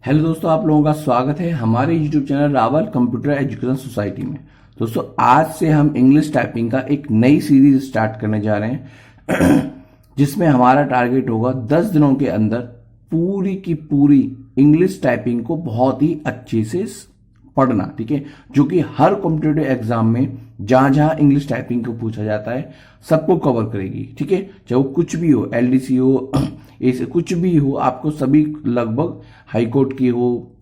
Hello दोस्तों, आप लोगों का स्वागत है हमारे YouTube channel Rawal computer education society में। दोस्तों, आज से हम इंग्लिश टाइपिंग का एक नई सीरीज स्टार्ट करने जा रहे हैं जिसमें हमारा टारगेट होगा 10 दिनों के अंदर पूरी की पूरी इंग्लिश टाइपिंग को बहुत ही अच्छे से पढ़ना। ठीक है, जो कि हर कॉम्पिटिटिव एग्जाम में जहां जहां इंग्लिश टाइपिंग को पूछा जाता है सबको कवर करेगी। ठीक है, चाहे वो कुछ भी हो, एलडीसी हो, ऐसे कुछ भी हो, आपको सभी लगभग हाई कोर्ट की हो,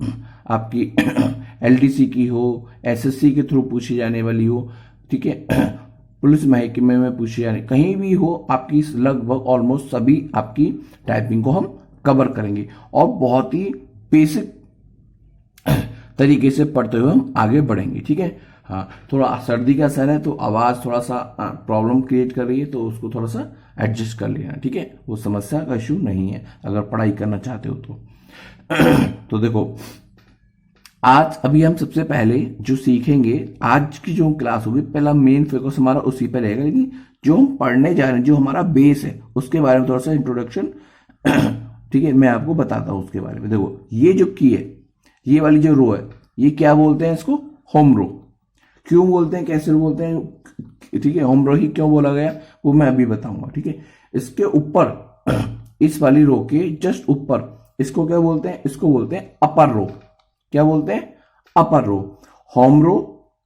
आपकी एलडीसी की हो, एसएससी के थ्रू पूछी जाने वाली हो, ठीक है, पुलिस महकमे में पूछी जाने, कहीं भी हो, आपकी लगभग ऑलमोस्ट सभी आपकी टाइपिंग को हम कवर करेंगे और बहुत ही बेसिक तरीके से पढ़ते हुए हम आगे बढ़ेंगे। ठीक है, हाँ, थोड़ा सर्दी का असर है तो आवाज थोड़ा सा प्रॉब्लम क्रिएट कर रही है, तो उसको थोड़ा सा एडजस्ट कर लेना। ठीक है, वो समस्या का इशू नहीं है अगर पढ़ाई करना चाहते हो तो। तो देखो, आज अभी हम सबसे पहले जो सीखेंगे, आज की जो क्लास होगी, पहला मेन फोकस हमारा उसी पर रहेगा, लेकिन जो हम पढ़ने जा रहे हैं, जो हमारा बेस है, उसके बारे में थोड़ा सा इंट्रोडक्शन ठीक है, मैं आपको बताता हूं उसके बारे में। देखो, ये जो की है, ये वाली जो रो है, ये क्या बोलते हैं इसको? होम रो। क्यों बोलते हैं, कैसे बोलते हैं, ठीक है, होम रो ही क्यों बोला गया वो मैं अभी बताऊंगा। ठीक है, इसके ऊपर इस वाली रो के जस्ट ऊपर इसको क्या बोलते हैं? इसको बोलते हैं अपर रो। क्या बोलते हैं? अपर रो। होम रो,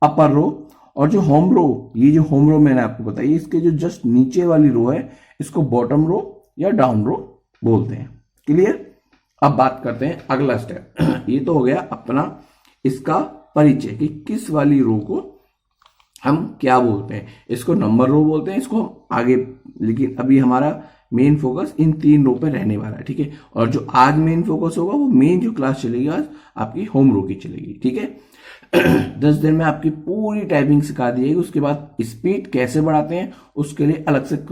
अपर रो। और जो होम रो, ये जो होम रो मैंने आपको बताई, इसके जो जस्ट नीचे वाली रो है, इसको बॉटम रो या डाउन रो बोलते हैं। क्लियर? अब बात करते हैं अगला स्टेप। ये तो हो गया अपना इसका परिचय कि किस वाली रो को हम क्या बोलते हैं। इसको नंबर रो बोलते हैं, इसको हम आगे, लेकिन अभी हमारा मेन फोकस इन 3 रो पे रहने वाला है। ठीक है, और जो आज मेन फोकस होगा वो मेन जो क्लास चलेगी आज आपकी होम रो की चलेगी। ठीक है, 10 दिन में आपकी पूरी टाइपिंग सिखा दी जाएगी। उसके बाद स्पीड कैसे बढ़ाते हैं उसके लिए अलग से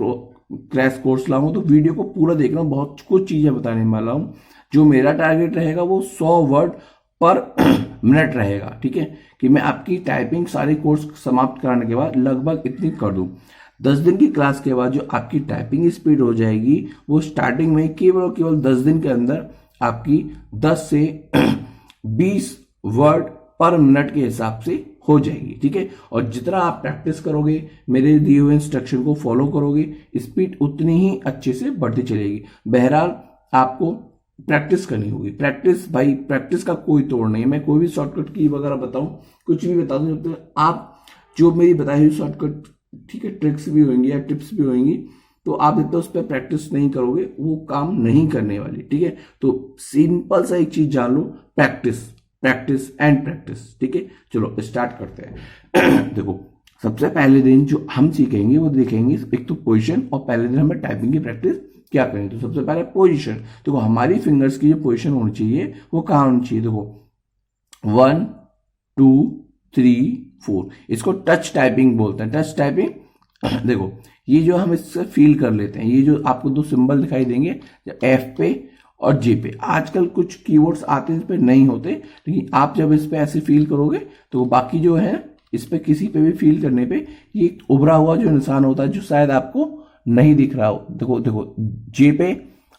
क्रैश कोर्स लाऊंगा, तो वीडियो को पूरा देखना, बहुत कुछ चीजें बताने वाला हूं। जो मेरा टारगेट रहेगा वो 100 वर्ड पर मिनट रहेगा। ठीक है, कि मैं आपकी टाइपिंग सारे कोर्स समाप्त कराने के बाद लगभग इतनी कर दूं। 10 दिन की क्लास के बाद जो आपकी टाइपिंग स्पीड हो जाएगी वो स्टार्टिंग में केवल 10 दिन के अंदर आपकी 10 से 20 वर्ड पर मिनट के हिसाब से हो जाएगी। ठीक है, और जितना आप प्रैक्टिस करोगे, मेरे दिए हुए इंस्ट्रक्शन को फॉलो करोगे, स्पीड उतनी ही अच्छे से बढ़ती चलेगी। बहरहाल आपको प्रैक्टिस करनी होगी। प्रैक्टिस भाई, प्रैक्टिस का कोई तोड़ नहीं है। मैं कोई भी शॉर्टकट की वगैरह बताऊं, कुछ भी बता दूं, तो आप जो मेरी बताई हुई शॉर्टकट, ठीक है, ट्रिक्स भी होंगी या टिप्स भी होंगी, तो आप जितना उस पर प्रैक्टिस नहीं करोगे वो काम नहीं करने वाली। ठीक है, तो सिंपल सा एक चीज जान लो, प्रैक्टिस, प्रैक्टिस एंड प्रैक्टिस। ठीक है, चलो स्टार्ट करते हैं। देखो, सबसे पहले दिन जो हम सीखेंगे वो देखेंगे, एक तो पोजीशन, और पहले दिन हमें टाइपिंग की प्रैक्टिस क्या करें। तो सबसे पहले पोजीशन। देखो, हमारी फिंगर्स की जो पोजीशन होनी चाहिए वो कहाँ होनी चाहिए? देखो, 1 2 3 4, इसको टच टाइपिंग बोलते हैं। टच टाइपिंग देखो, ये जो हम इससे फील कर लेते हैं, ये जो आपको 2 सिंबल दिखाई देंगे, एफ पे और जे पे। आजकल कुछ कीवर्ड्स आते हैं इस पे नहीं होते, लेकिन आप जब इस पे ऐसे फील करोगे तो बाकी जो है इस पे किसी पे भी फील करने पे ये उभरा हुआ जो निशान होता है, जो शायद आपको नहीं दिख रहा हो, देखो देखो, जे पे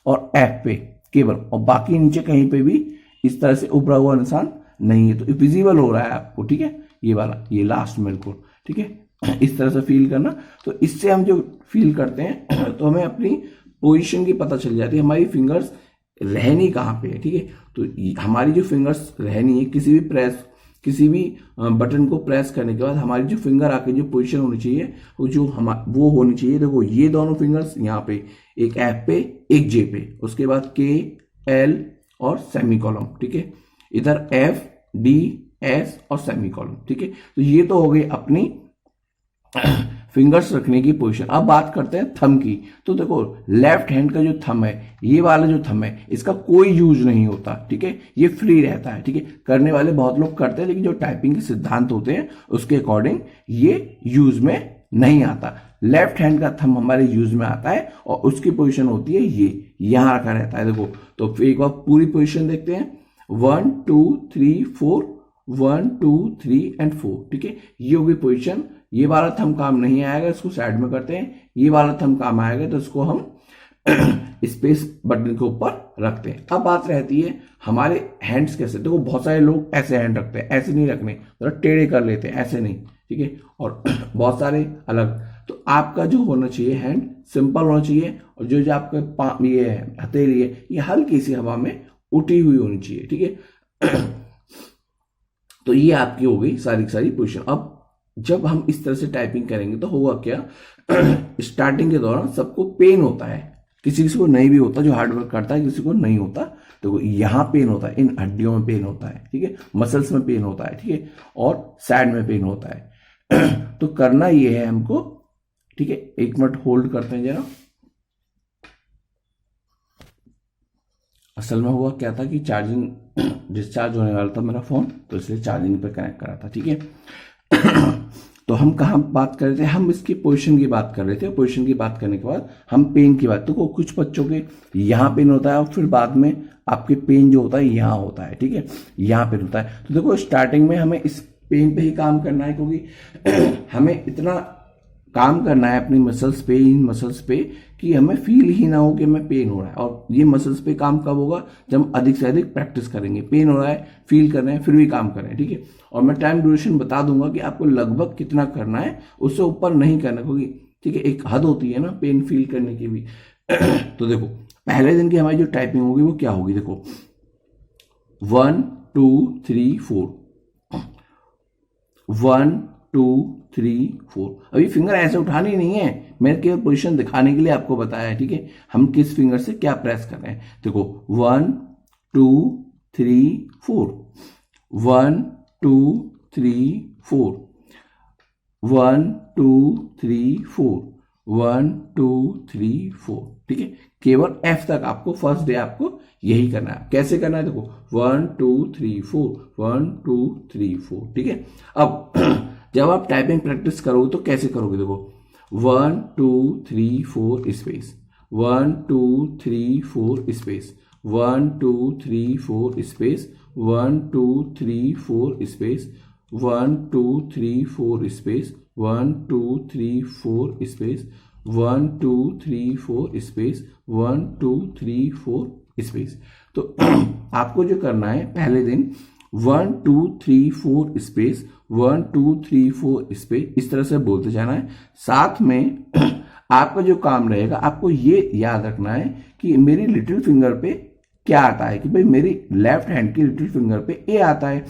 और एफ पे केवल, और बाकी नीचे कहीं पे भी इस तरह से उभरा हुआ निशान नहीं है, तो विजिबल हो रहा है आपको। ठीक है, ये वाला, ये लास्ट में बिल्कुल, ठीक है, इस तरह से फील करना। तो इससे हम जो फील करते हैं तो हमें अपनी पोजीशन की पता चल जाती है, हमारी फिंगर्स रहनी कहाँ पे है। ठीक है, तो हमारी जो फिंगर्स रहनी है, किसी भी बटन को प्रेस करने के बाद हमारी जो फिंगर आके जो पोजीशन होनी चाहिए वो होनी चाहिए। देखो, ये दोनों फिंगर्स यहाँ पे, एक एफ पे एक जे पे, उसके बाद के एल और सेमीकोलन। ठीक है, इधर एफ डी एस और सेमीकोलन। ठीक है, तो ये तो हो गई अपनी फिंगर्स रखने की पोजीशन। अब बात करते हैं थंब की। तो देखो, लेफ्ट हैंड का जो थंब है, ये वाला जो थंब है, इसका कोई यूज नहीं होता। ठीक है, ये फ्री रहता है। ठीक है, करने वाले बहुत लोग करते हैं, लेकिन जो टाइपिंग के सिद्धांत होते हैं उसके अकॉर्डिंग ये यूज में नहीं आता। लेफ्ट हैंड का थंब हमारे यूज में आता है और उसकी पोजीशन होती है ये, यहां रखा रहता है। देखो, तो एक बार पूरी पोजीशन देखते हैं, 1 2 3 4, 1 2 3 एंड 4। ठीक है, ये होगी पोजीशन। ये वाला थंब काम नहीं आएगा, इसको साइड में करते हैं। ये वाला थंब काम आएगा, तो इसको हम स्पेस बटन के ऊपर रखते हैं। अब बात रहती है हमारे हैंड्स कैसे। देखो बहुत सारे लोग ऐसे हैंड रखते हैं, ऐसे नहीं रखने, थोड़ा टेढ़े कर लेते हैं, ऐसे नहीं, ठीक है, और बहुत सारे अलग। तो आपका जो होना चाहिए हैंड सिंपल होना चाहिए, और जो आपके ये हथेली है ये हल्की सी हवा में उठी हुई होनी चाहिए, ठीक है। तो ये आपकी हो गई सारी की सारी पोजीशन। अब जब हम इस तरह से टाइपिंग करेंगे तो होगा क्या, स्टार्टिंग के दौरान सबको पेन होता है, किसी किसी को नहीं भी होता, जो हार्ड वर्क करता है किसी को नहीं होता। तो यहाँ पेन होता है, इन हड्डियों में पेन होता है, ठीक है, मसल्स में पेन होता है, ठीक है, और साइड में पेन होता है। तो करना ये है हमको, ठीक है, एक मिनट होल्ड करते हैं जरा। असल में हुआ क्या था कि चार्जिंग डिस्चार्ज होने वाला था मेरा फोन, तो इसलिए चार्जिंग पे कनेक्ट करा था, ठीक है। तो हम कहाँ बात कर रहे थे, हम इसकी पोजीशन की बात कर रहे थे। पोजीशन की बात करने के बाद हम पेन की बात, तो कुछ बच्चों के यहाँ पेन होता है और फिर बाद में आपके पेन जो होता है यहाँ होता है, ठीक है, यहाँ पेन होता है। तो देखो स्टार्टिंग में हमें इस पेन पे ही काम करना है, क्योंकि हमें इतना काम करना है अपनी मसल्स पे, इन मसल्स पे, कि हमें फील ही ना हो कि हमें पेन हो रहा है। और ये मसल्स पे काम कब होगा, जब हम अधिक से अधिक प्रैक्टिस करेंगे। पेन हो रहा है, फील कर रहे हैं, फिर भी काम कर रहे हैं, ठीक है। और मैं टाइम ड्यूरेशन बता दूंगा कि आपको लगभग कितना करना है, उससे ऊपर नहीं करना, क्योंकि ठीक है एक हद होती है ना पेन फील करने की भी। तो देखो पहले दिन की हमारी जो टाइपिंग होगी वो क्या होगी, देखो 1 2 3 4, 1 2 3 4। अभी फिंगर ऐसे उठानी नहीं है, मैंने केवल पोजीशन दिखाने के लिए आपको बताया है, ठीक है, हम किस फिंगर से क्या प्रेस कर रहे हैं। देखो 1 2 3 4, 1 2 3 4, 1 2 3 4, 1 2 3 4, ठीक है। केवल F तक आपको फर्स्ट डे आपको यही करना है। कैसे करना है, देखो 1 2 3 4, 1 2 3 4, ठीक है। अब जब आप टाइपिंग प्रैक्टिस करोगे तो कैसे करोगे, देखो 1 2 3 4 space, 1 2 3 4 space, 1 2 3 4 space, 1 2 3 4 space, 1 2 3 4 space, 1 2 3 4 space, 1 2 3 4 space, 1 2 3 4 space. तो आपको जो करना है पहले दिन 1 2 3 4 स्पेस, 1 2 3 4 स्पेस, इस तरह से बोलते जाना है। साथ में आपका जो काम रहेगा, आपको ये याद रखना है कि मेरी लिटिल फिंगर पे क्या आता है, कि भाई मेरी लेफ्ट हैंड की लिटिल फिंगर पे ए आता है,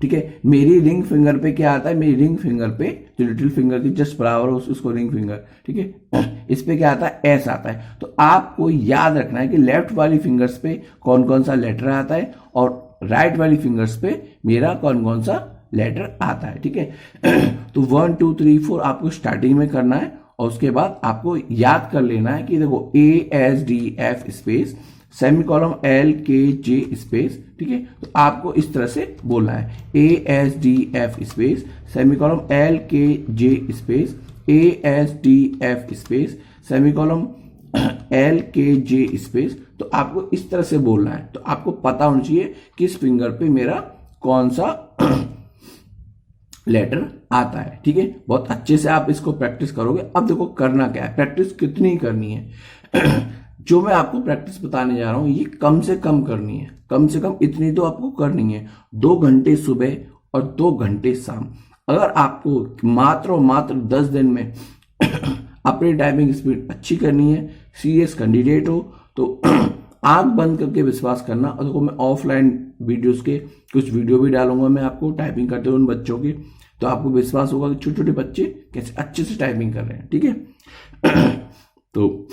ठीक है। मेरी रिंग फिंगर पे क्या आता है, मेरी रिंग फिंगर पे जो लिटिल फिंगर की जस्ट बराबर हो उसको रिंग फिंगर, ठीक है, इस पे क्या आता है, एस आता है। तो आपको याद रखना है कि लेफ्ट वाली फिंगर्स पे कौन कौन सा लेटर आता है और राइट वाली फिंगर्स पे मेरा कौन कौन सा लेटर आता है, ठीक है। तो 1 2 3 4 आपको स्टार्टिंग में करना है, और उसके बाद आपको याद कर लेना है कि देखो ASDF space, semicolon LKJ space, ठीक है। तो आपको इस तरह से बोलना है ASDF space, semicolon LKJ space, ASDF space, semicolon LKJ space. तो आपको इस तरह से बोलना है। तो आपको पता होना चाहिए किस फिंगर पे मेरा कौन सा लेटर आता है, ठीक है। बहुत अच्छे से आप इसको प्रैक्टिस करोगे। अब देखो करना क्या है, प्रैक्टिस कितनी करनी है। जो मैं आपको प्रैक्टिस बताने जा रहा हूं ये कम से कम करनी है, कम से कम इतनी तो आपको करनी है। 2 घंटे सुबह और 2 घंटे शाम। अगर आपको मात्र और मात्र 10 दिन में अपनी टाइपिंग स्पीड अच्छी करनी है, सीरियस कैंडिडेट हो, तो आंख बंद करके विश्वास करना। और देखो मैं ऑफलाइन वीडियोस के कुछ वीडियो भी डालूंगा मैं आपको टाइपिंग करते हुए उन बच्चों की, तो आपको विश्वास होगा कि छोटे छोटे बच्चे कैसे अच्छे से टाइपिंग कर रहे हैं, ठीक है। तो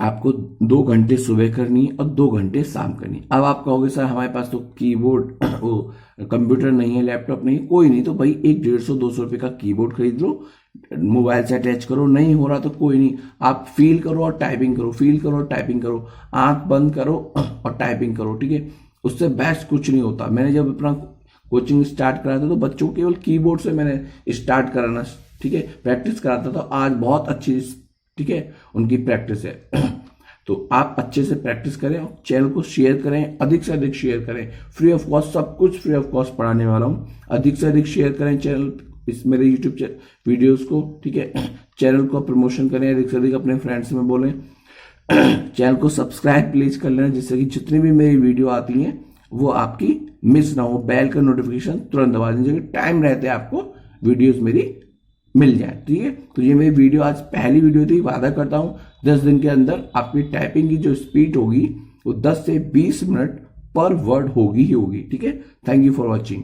आपको 2 घंटे सुबह करनी और 2 घंटे शाम करनी। अब आप कहोगे सर हमारे पास तो कीबोर्ड वो कंप्यूटर नहीं है, लैपटॉप नहीं है, कोई नहीं, तो भाई एक 150-200 रुपये का कीबोर्ड खरीद लो, मोबाइल से अटैच करो। नहीं हो रहा तो कोई नहीं, आप फील करो और टाइपिंग करो, फील करो और टाइपिंग करो, आंख बंद करो और टाइपिंग करो, ठीक है। उससे बेस्ट कुछ नहीं होता। मैंने जब अपना कोचिंग स्टार्ट कराया था तो बच्चों को केवल कीबोर्ड से मैंने स्टार्ट कराना, ठीक है, प्रैक्टिस कराता था। आज बहुत अच्छी, ठीक है, उनकी प्रैक्टिस है। तो आप अच्छे से प्रैक्टिस करें और चैनल को शेयर करें, अधिक से अधिक शेयर करें। फ्री ऑफ कॉस्ट, सब कुछ फ्री ऑफ कॉस्ट पढ़ाने वाला हूं। अधिक से अधिक शेयर करें चैनल इस मेरे यूट्यूब वीडियोस को, ठीक है। चैनल को प्रमोशन करें, अधिक से अधिक अपने फ्रेंड्स में बोलें। चैनल को सब्सक्राइब प्लीज कर लेना, जिससे कि जितनी भी मेरी वीडियो आती हैं वो आपकी मिस ना हो। बेल का नोटिफिकेशन तुरंत दबा दीजिए, टाइम रहते आपको वीडियोस मेरी मिल जाए, ठीक है। तो ये मेरी वीडियो आज पहली वीडियो थी। वादा करता हूं 10 दिन के अंदर आपकी टाइपिंग की जो स्पीड होगी वो 10 से 20 मिनट पर वर्ड होगी ही होगी, ठीक है। Thank you for watching.